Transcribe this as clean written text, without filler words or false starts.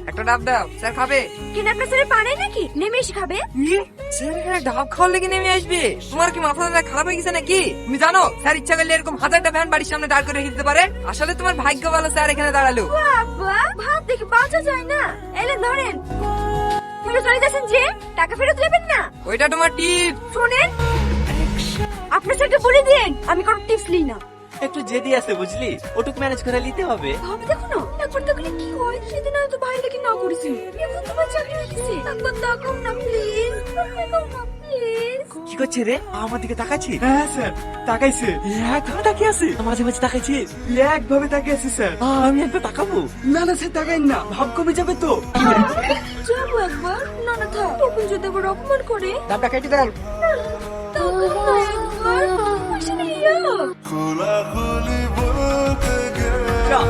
একটা ডাব দাও, স্যার খাবে। কেন আপনার স্যারের পা নাই নাকি? নেমে এসে খাবে। স্যার এখানে ডাব খাওয়ার লেগে নেমে আসবে? তোমার কি মাথা খারাপ হয়ে গেছে নাকি? তুমি জানো স্যার ইচ্ছা করলে এরকম হাজারটা ভ্যান বাড়ির সামনে দাঁড় করে রেখে দিতে পারে। আসলে তোমার ভাগ্য ভালো স্যার এখানে দাঁড়ালো। বাবা, ভাব দেখে বাঁচা যায় না। এলে ধরেন। ফেরত চলে যাচ্ছেন যে, টাকা ফেরত দেবেন না। ওইটা তোমার টিপ। শোনেন, আপনার স্যারকে বলে দিন আমি কোনো টিপস নিই না। একটু জেদি আছে বুঝলি, ওটুক ম্যানেজ করে নিতে হবে। ভাবে দেখো না, একবার দেখলে কি হয়। সেদিন হয়তো ভাই লেগে না করেছি, এখন তোমার চাকরি হয়েছে। একবার তাকাও না প্লিজ, তাকাও না প্লিজ। কি করছে রে? আমার দিকে তাকাচ্ছি? হ্যাঁ স্যার, তাকাইছে। একভাবে তাকিয়ে আছে, মাঝে মাঝে তাকাইছিস? একভাবে তাকিয়েছে স্যার। আমি একবার তাকাবো? না না স্যার, তাকাইন না, ভাব কমে যাবে তো। যাবো একবার। না না থাক, তখন যদি আবার অপমান করে। ডাবটা কেটে দেন। তাকাও না একবার, পয়সা নিয়ে যাও। চল।